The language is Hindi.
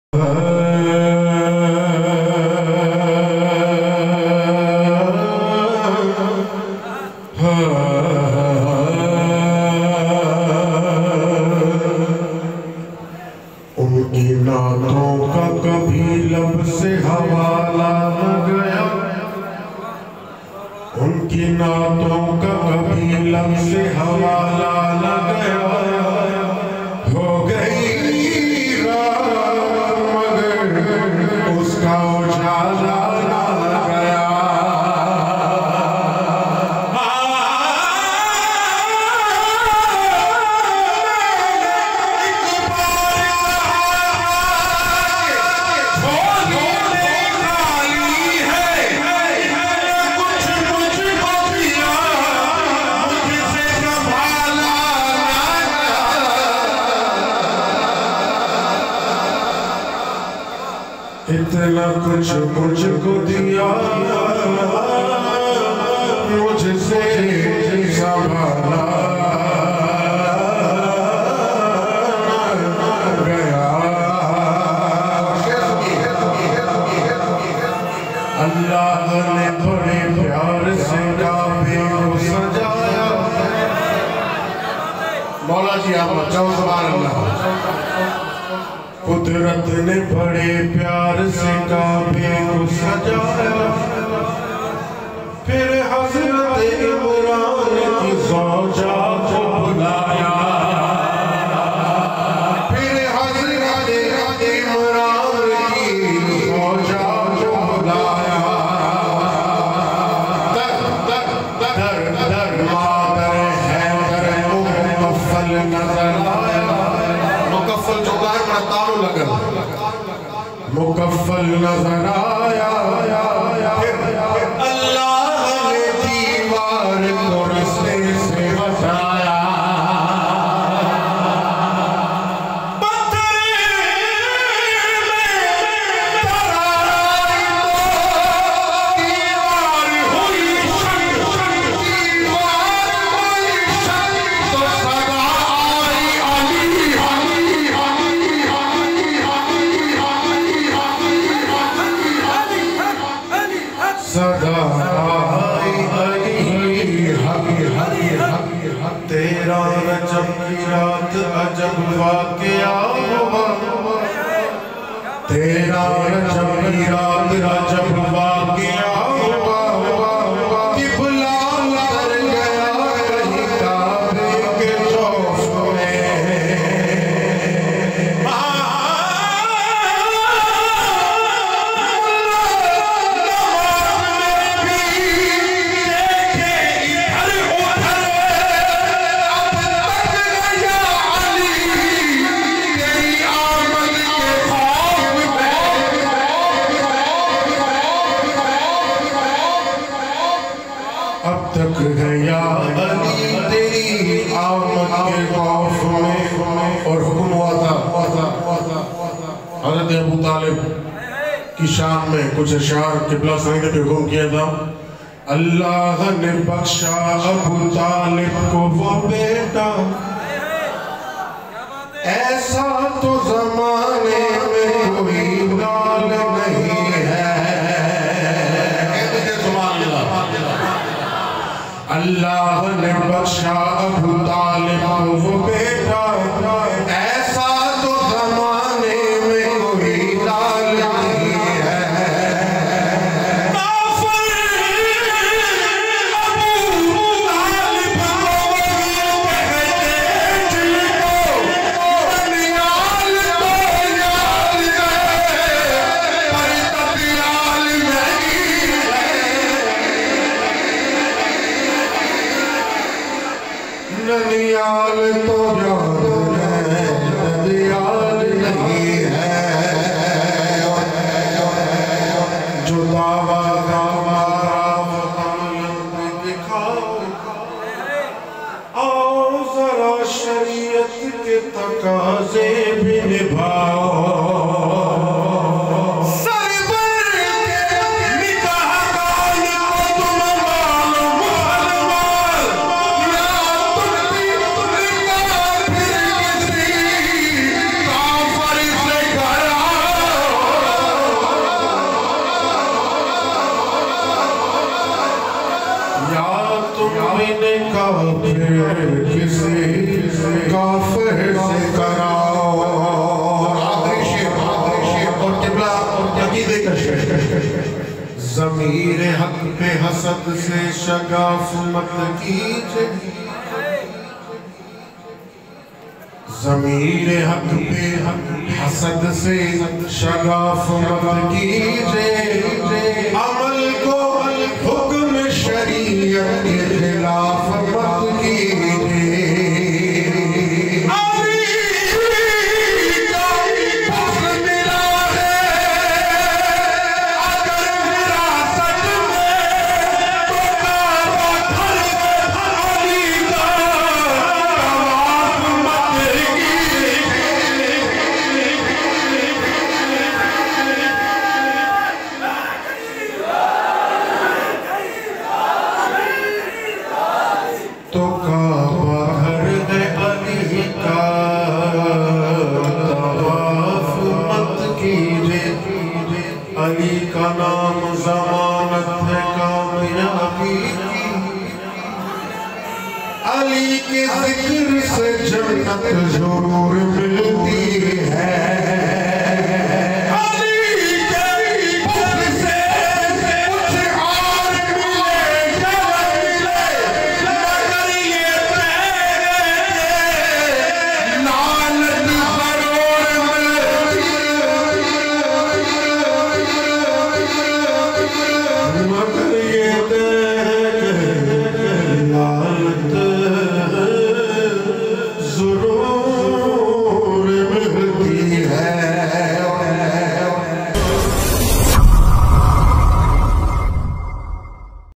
उनकी नातों का कभी लब से हवाला न गया, उनकी नातों का कभी लब से हवाला न गया। हो गई रात मगर उसका उजाला न गया। इतना कुछ मुझको दिया, मुझसे संभाला गया। अल्लाह ने बड़े प्यार से काबे को सजाया। मौला जी आप बचाओ, सुभान अल्लाह। कुदरत ने बड़े प्यार से काबे को सजाया, फिर हजरत इमरान की ज़ौजा को बुलाया, फिर हजरत इमरान की ज़ौजा को बुलाया। दर दर दर दर मादर हैदर मुकफ़ल नजर आया। मुकफ़ल जो है बड़ा तारू लगन, मुकफ़ल नजर आया। अल्लाह ने दीवार को रस्ते से बचाया। सदा तेरा रजब की रात अजब वाक़या हुआ, तेरा रजब की रात अजब वाक़या हुआ। किबला उतर गया कहीं काबे के खौफ में। अब तक है या अली तेरी आमद के खौफ में। और हुक्म हुआ था हज़रत अबू तालिब की शान में कुछ अशआर क़िबला सईद पे हुक्म किया था। अल्लाह ने बख्शा अबू तालिब को वो बेटा, ऐसा तो ज़माने में कोई लाल नहीं है। अल्लाह ने बख्शा अबू तालिब को वो बेटा, ऐसा तो ज़माने में कोई लाल नहीं है। अबू तालिब किसी काफिर से कराओ। आखिरी शेर और किबला अकीदे का शेर। ज़मीर हक पे हसद से शगाफ मत कीजिए, ज़मीर हक पे हसद से शगाफ मत कीजिए, अमल को हुक्म शरीयत के खिलाफ मत कीजिए। तो काबा घर है अली का तवाफ मत कीजिए, अली का नाम ज़मानत है कामयाबी की, अली के जिक्र से जन्नत जरूर मिलती है।